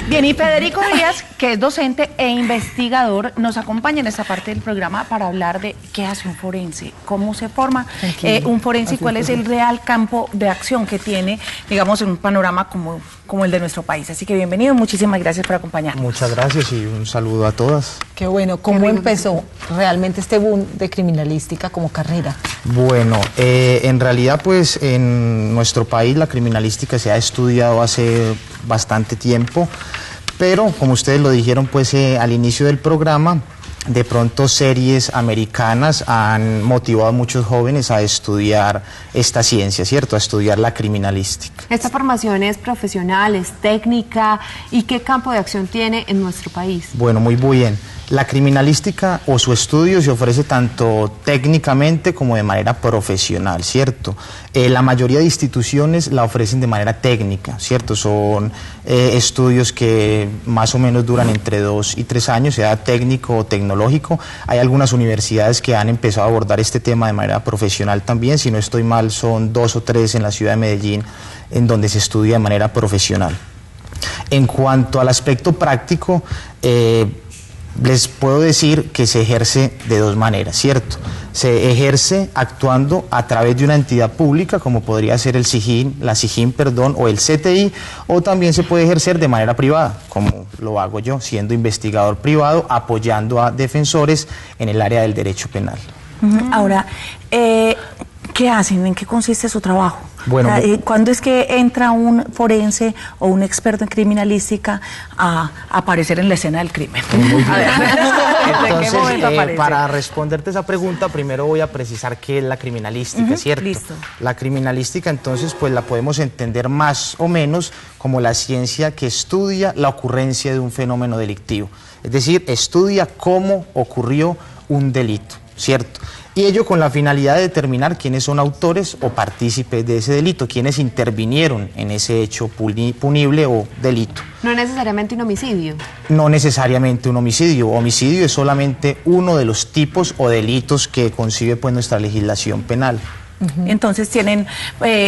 Bien, y Federico Díaz, que es docente e investigador, nos acompaña en esta parte del programa para hablar de qué hace un forense, cómo se forma un forense y cuál es el real campo de acción que tiene, digamos, en un panorama como el de nuestro país. Así que bienvenido, muchísimas gracias por acompañarnos. Muchas gracias y un saludo a todas. Qué bueno. ¿Cómo empezó realmente este boom de criminalística como carrera? Bueno, en realidad pues en nuestro país la criminalística se ha estudiado hace bastante tiempo, pero como ustedes lo dijeron pues al inicio del programa, de pronto series americanas han motivado a muchos jóvenes a estudiar esta ciencia, ¿cierto? A estudiar la criminalística. ¿Esta formación es profesional, es técnica y qué campo de acción tiene en nuestro país? Bueno, muy bien. La criminalística o su estudio se ofrece tanto técnicamente como de manera profesional, ¿cierto? La mayoría de instituciones la ofrecen de manera técnica, ¿cierto? Son estudios que más o menos duran entre 2 y 3 años, sea técnico o tecnológico. Hay algunas universidades que han empezado a abordar este tema de manera profesional también. Si no estoy mal, son 2 o 3 en la ciudad de Medellín en donde se estudia de manera profesional. En cuanto al aspecto práctico, les puedo decir que se ejerce de 2 maneras, ¿cierto? Se ejerce actuando a través de una entidad pública, como podría ser el SIJIN, la SIJIN, perdón, o el CTI, o también se puede ejercer de manera privada, como lo hago yo, siendo investigador privado, apoyando a defensores en el área del derecho penal. Ahora, ¿qué hacen? ¿En qué consiste su trabajo? Bueno, ¿cuándo es que entra un forense o un experto en criminalística a aparecer en la escena del crimen? Muy bien. ¿De qué momento aparece? Para responderte esa pregunta, primero voy a precisar qué es la criminalística, ¿cierto? Listo. La criminalística, entonces, pues la podemos entender más o menos como la ciencia que estudia la ocurrencia de un fenómeno delictivo. Es decir, estudia cómo ocurrió un delito, ¿cierto? Y ello con la finalidad de determinar quiénes son autores o partícipes de ese delito, quiénes intervinieron en ese hecho punible o delito. No necesariamente un homicidio. No necesariamente un homicidio. Homicidio es solamente uno de los tipos o delitos que concibe pues nuestra legislación penal. Entonces tienen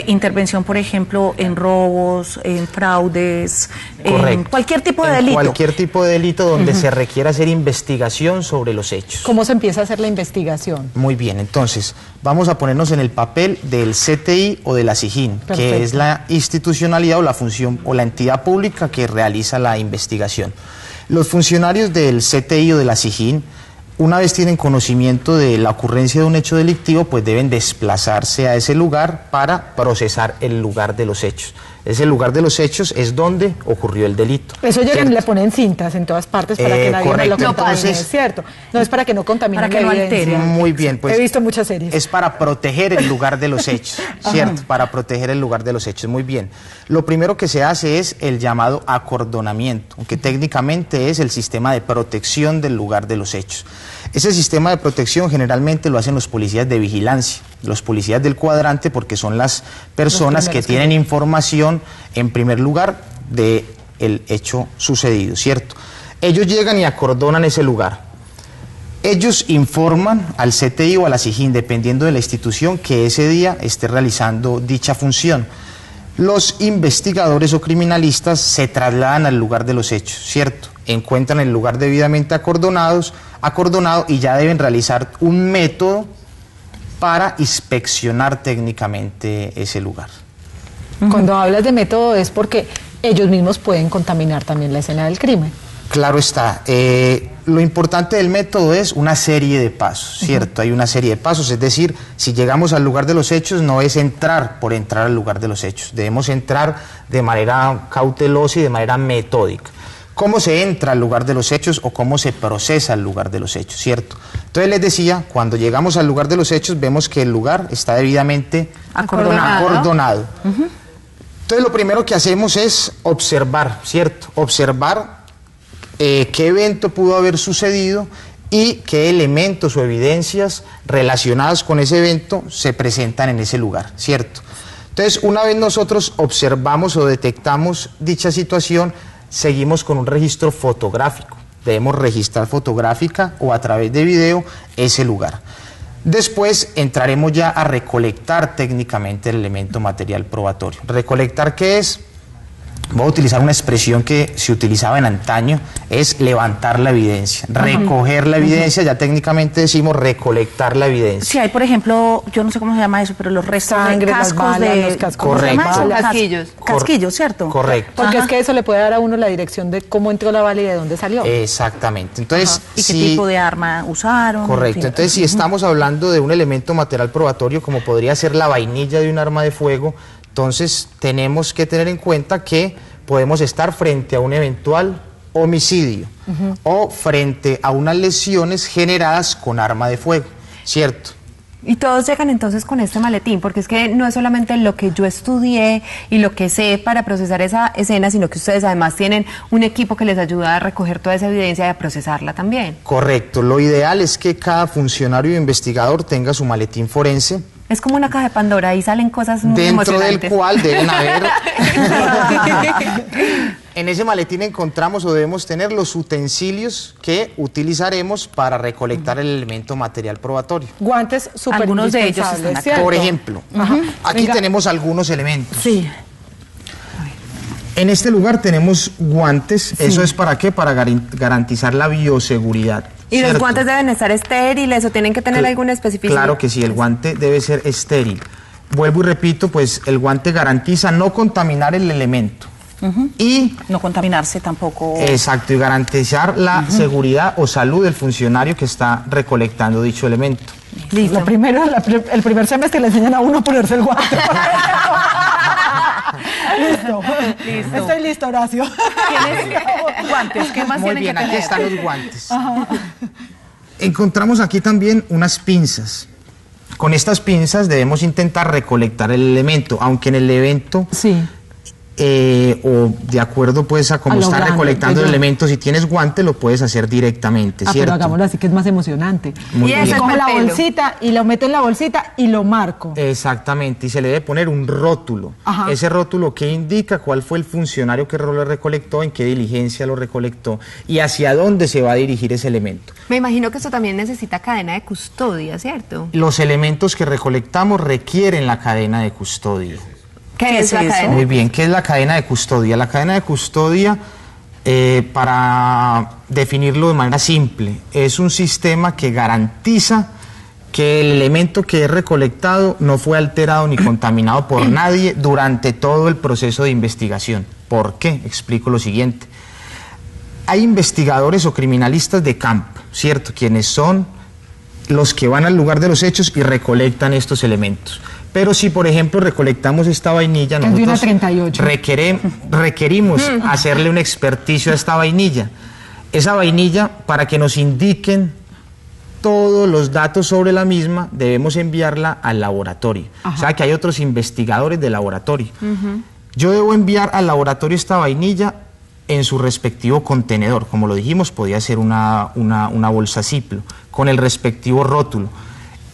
intervención, por ejemplo, en robos, en fraudes, Correcto. en cualquier tipo de delito. Cualquier tipo de delito donde se requiera hacer investigación sobre los hechos. ¿Cómo se empieza a hacer la investigación? Muy bien, entonces vamos a ponernos en el papel del CTI o de la SIJIN, Perfecto. que es la institucionalidad o la función o la entidad pública que realiza la investigación. Los funcionarios del CTI o de la SIJIN, una vez tienen conocimiento de la ocurrencia de un hecho delictivo, pues deben desplazarse a ese lugar para procesar el lugar de los hechos. Ese lugar de los hechos es donde ocurrió el delito. Eso llegan ¿cierto? y le ponen cintas en todas partes para que nadie correcto. no lo contamine, Entonces, ¿es cierto? No es para que no contaminen para que la no evidencia. alteren. Muy bien, pues. He visto muchas series. Es para proteger el lugar de los hechos, ¿cierto? Para proteger el lugar de los hechos, muy bien. Lo primero que se hace es el llamado acordonamiento, aunque técnicamente es el sistema de protección del lugar de los hechos. Ese sistema de protección generalmente lo hacen los policías de vigilancia, los policías del cuadrante, porque son las personas que tienen información, en primer lugar, del hecho sucedido, ¿cierto? Ellos llegan y acordonan ese lugar. Ellos informan al CTI o a la SIJIN, dependiendo de la institución que ese día esté realizando dicha función. Los investigadores o criminalistas se trasladan al lugar de los hechos, ¿cierto? Encuentran el lugar debidamente acordonado y ya deben realizar un método para inspeccionar técnicamente ese lugar. Cuando hablas de método es porque ellos mismos pueden contaminar también la escena del crimen. Claro está. Lo importante del método es una serie de pasos, ¿cierto? Hay una serie de pasos, es decir, si llegamos al lugar de los hechos no es entrar por entrar al lugar de los hechos, debemos entrar de manera cautelosa y de manera metódica. ¿Cómo se entra al lugar de los hechos o cómo se procesa al lugar de los hechos, ¿cierto? Entonces les decía, cuando llegamos al lugar de los hechos vemos que el lugar está debidamente acordonado. Entonces lo primero que hacemos es observar, ¿cierto? Observar qué evento pudo haber sucedido y qué elementos o evidencias relacionadas con ese evento se presentan en ese lugar, ¿cierto? Entonces, una vez nosotros observamos o detectamos dicha situación, seguimos con un registro fotográfico. Debemos registrar fotográfica o a través de video ese lugar. Después entraremos ya a recolectar técnicamente el elemento material probatorio. ¿Recolectar qué es? Voy a utilizar una expresión que se utilizaba en antaño, es levantar la evidencia, recoger la evidencia, ya técnicamente decimos recolectar la evidencia. Si hay, por ejemplo, yo no sé cómo se llama eso, pero los restos Sangre, de las cascos balas, de... los cascos. ¿cómo se llama Correcto. eso? Casquillos. Casquillos, ¿cierto? Correcto. Porque Ajá. es que eso le puede dar a uno la dirección de cómo entró la bala y de dónde salió. Exactamente. Entonces, ¿Y qué tipo de arma usaron? Correcto. En fin. Entonces, si estamos hablando de un elemento material probatorio, como podría ser la vainilla de un arma de fuego, entonces tenemos que tener en cuenta que podemos estar frente a un eventual homicidio o frente a unas lesiones generadas con arma de fuego, ¿cierto? Y todos llegan entonces con este maletín, porque es que no es solamente lo que yo estudié y lo que sé para procesar esa escena, sino que ustedes además tienen un equipo que les ayuda a recoger toda esa evidencia y a procesarla también. Correcto. Lo ideal es que cada funcionario o investigador tenga su maletín forense, Es como una caja de Pandora, ahí salen cosas muy dentro del emocionantes. cual deben haber... En ese maletín encontramos o debemos tener los utensilios que utilizaremos para recolectar el elemento material probatorio. Guantes súper Algunos de ellos indispensables, están acá. ¿cierto? Por ejemplo, aquí Venga. tenemos algunos elementos. Sí. En este lugar tenemos guantes, ¿eso es para qué? Para garantizar la bioseguridad. ¿Y los ¿cierto? guantes deben estar estériles o tienen que tener alguna especificidad? Claro que sí, el guante debe ser estéril. Vuelvo y repito, pues el guante garantiza no contaminar el elemento. Y No contaminarse tampoco. exacto, y garantizar la seguridad o salud del funcionario que está recolectando dicho elemento. Listo. Lo primero, el primer semestre le enseñan a uno a ponerse el guante. Listo. Estoy listo, Horacio. ¿Tienes guantes? ¿Qué más Muy tienen bien, que aquí tener? están los guantes. Encontramos aquí también unas pinzas. Con estas pinzas debemos intentar recolectar el elemento, aunque en el evento Sí. o de acuerdo pues a cómo A lo está grande, recolectando yo- el elemento, si tienes guante lo puedes hacer directamente, Ah, ¿cierto? pero hagámoslo así que es más emocionante. Muy Y bien. ese es Cojo la el pelo. bolsita y lo meto en la bolsita y lo marco. Exactamente, y se le debe poner un rótulo. Ajá. Ese rótulo que indica cuál fue el funcionario que lo recolectó, en qué diligencia lo recolectó y hacia dónde se va a dirigir ese elemento. Me imagino que esto también necesita cadena de custodia, ¿cierto? Los elementos que recolectamos requieren la cadena de custodia. ¿Qué es la eso? cadena? Muy bien, ¿qué es la cadena de custodia? La cadena de custodia, para definirlo de manera simple, es un sistema que garantiza que el elemento que es recolectado no fue alterado ni contaminado por nadie durante todo el proceso de investigación. ¿Por qué? Explico lo siguiente. Hay investigadores o criminalistas de campo, ¿cierto? Quienes son los que van al lugar de los hechos y recolectan estos elementos. Pero si, por ejemplo, recolectamos esta vainilla, Es de una nosotros 38. requerimos hacerle un experticio a esta vainilla. Esa vainilla, para que nos indiquen todos los datos sobre la misma, debemos enviarla al laboratorio. O sea que hay otros investigadores del laboratorio. Yo debo enviar al laboratorio esta vainilla en su respectivo contenedor. Como lo dijimos, podía ser una bolsa Ziploc, con el respectivo rótulo.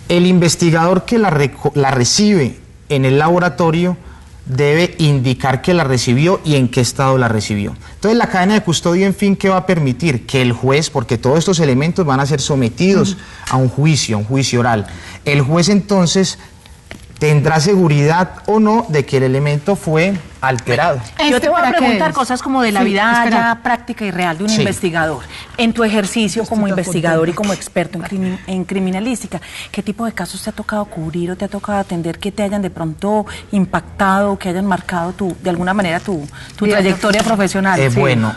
El investigador que la recibe en el laboratorio debe indicar que la recibió y en qué estado la recibió. Entonces la cadena de custodia, en fin, ¿qué va a permitir? Que el juez, porque todos estos elementos van a ser sometidos a un juicio oral. El juez entonces tendrá seguridad o no de que el elemento fue alterado. Yo te voy a ¿para qué preguntar es? cosas como de la Sí, vida espera. ya práctica y real de un Sí. investigador. En tu ejercicio como está investigador y contento. como experto en criminalística, ¿qué tipo de casos te ha tocado cubrir o te ha tocado atender que te hayan de pronto impactado, que hayan marcado de alguna manera tu trayectoria profesional? Sí. Bueno,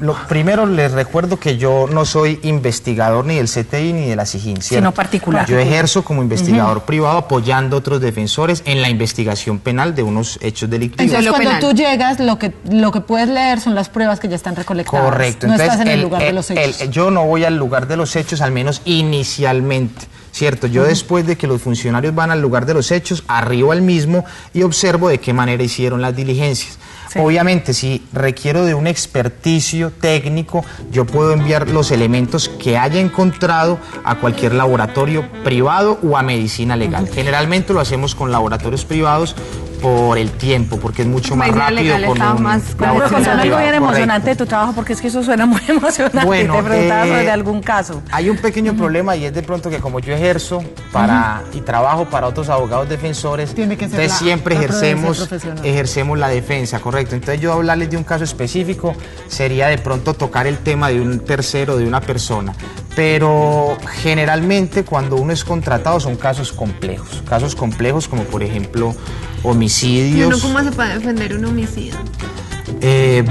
lo primero les recuerdo que yo no soy investigador ni del CTI ni de la SIJIN, ¿cierto? Sino particular. Yo ejerzo como investigador privado apoyando a otros defensores en la investigación penal de unos hechos delictivos. Entonces, lo cuando penal. tú llegas, lo que puedes leer son las pruebas que ya están recolectadas. Correcto. No Entonces, estás en el lugar de los hechos. yo no voy al lugar de los hechos, al menos inicialmente, ¿cierto? Yo después de que los funcionarios van al lugar de los hechos, arribo al mismo y observo de qué manera hicieron las diligencias. Sí. Obviamente, si requiero de un experticio técnico, yo puedo enviar los elementos que haya encontrado a cualquier laboratorio privado o a medicina legal. Generalmente lo hacemos con laboratorios privados por el tiempo, porque es mucho más Medicina rápido legal con está un más Pero laboratorio contanos algo privado, bien emocionante de correcto. tu trabajo, porque es que eso suena muy emocionante. Bueno, Te preguntaba sobre algún caso. Hay un pequeño problema y es de pronto que como yo ejerzo y trabajo para otros abogados defensores, Tiene que ser entonces siempre la prudencia ejercemos profesional. la defensa, correcto. Entonces yo hablarles de un caso específico sería de pronto tocar el tema de un tercero, de una persona. Pero generalmente cuando uno es contratado son casos complejos como por ejemplo ¿Y homicidios. uno cómo se puede defender un homicidio?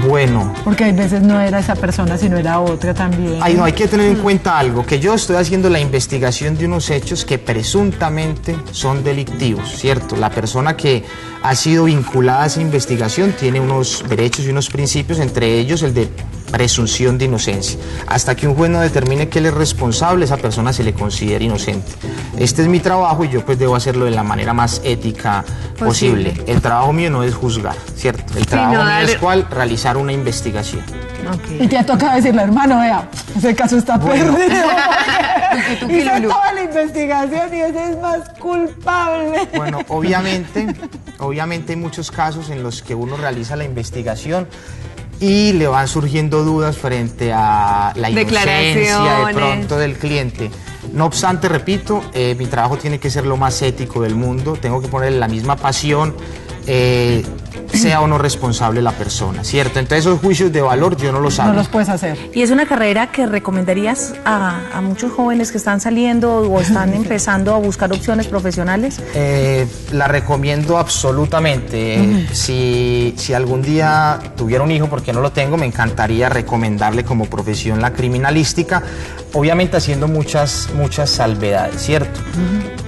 Bueno, Porque hay veces no era esa persona, sino era otra también. no, hay que tener en cuenta algo, que yo estoy haciendo la investigación de unos hechos que presuntamente son delictivos, ¿cierto? La persona que ha sido vinculada a esa investigación tiene unos derechos y unos principios, entre ellos el de presunción de inocencia. Hasta que un juez no determine que él es responsable, esa persona se le considera inocente. Este es mi trabajo y yo pues debo hacerlo de la manera más ética posible. El trabajo mío no es juzgar, ¿cierto? El trabajo mío es ¿cuál? Realizar una investigación. Y te ha tocado decirle, hermano, vea, ese caso está perdido. Hizo toda la investigación y ese es más culpable. Bueno, obviamente hay muchos casos en los que uno realiza la investigación y le van surgiendo dudas frente a la inocencia de pronto del cliente. No obstante, repito, mi trabajo tiene que ser lo más ético del mundo, tengo que ponerle la misma pasión, sea o no responsable la persona, ¿cierto? Entonces esos juicios de valor yo no los hago. No los puedes hacer. ¿Y es una carrera que recomendarías a muchos jóvenes que están saliendo o están empezando a buscar opciones profesionales? La recomiendo absolutamente. Si algún día tuviera un hijo, porque no lo tengo, me encantaría recomendarle como profesión la criminalística, obviamente haciendo muchas salvedades, ¿cierto?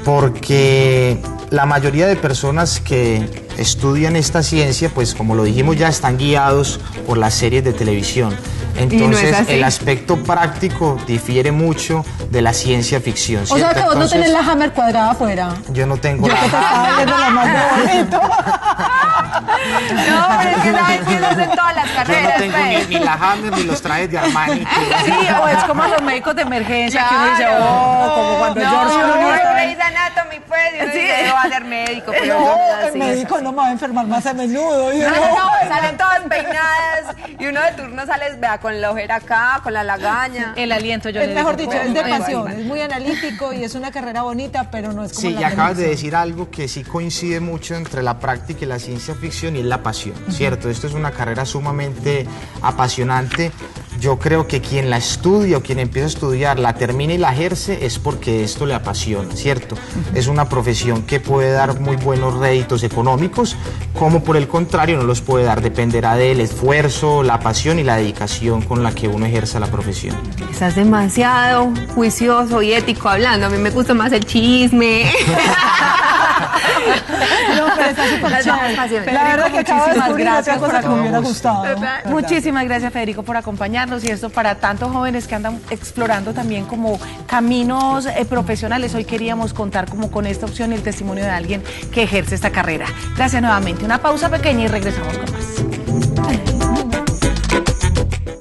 Porque la mayoría de personas que estudian esta ciencia, pues como lo dijimos ya, están guiados por las series de televisión. Entonces el aspecto práctico difiere mucho de la ciencia ficción, ¿cierto? O sea que vos no Entonces, tenés la Hammer cuadrada afuera. yo no tengo Yo que te estaba Hammer. viendo lo más de bonito. No, pero es que sabes que eso es en todas las Yo carreras, no tengo pues. ni la Hammer ni los trajes de Armani. Sí, o es como los médicos de emergencia que uno dice, como cuando George no, Clooney estaba en- Grey's Anatomy, pues, y uno dice, yo voy a ser médico, pero yo No, así, el médico no me va a enfermar más a menudo. Y yo, no, salen todas peinadas y uno de turno sale, vea, con la ojera acá, con la lagaña. el aliento, yo es le mejor digo, dicho, es de ¿cómo? pasión, es muy analítico y es una carrera bonita, pero no es como Sí, la y acabas de televisión. decir algo que sí coincide mucho entre la práctica y la ciencia ficción y es la pasión, ¿cierto? Esto es una carrera sumamente apasionante. Yo creo que quien la estudia o quien empieza a estudiar, la termina y la ejerce es porque esto le apasiona, ¿cierto? Es una profesión que puede dar muy buenos réditos económicos, como por el contrario no los puede dar, dependerá del esfuerzo, la pasión y la dedicación con la que uno ejerza la profesión. Estás demasiado juicioso y ético hablando, a mí me gusta más el chisme. No, pero está súper Las chévere. pasiones. La verdad que acabo de muchísimas descubrir otra gracias cosa que me hubiera gustado. ¿Verdad? Muchísimas gracias, Federico, por acompañarnos y esto para tantos jóvenes que andan explorando también como caminos profesionales. Hoy queríamos contar como con esta opción y el testimonio de alguien que ejerce esta carrera. Gracias nuevamente. Una pausa pequeña y regresamos con más.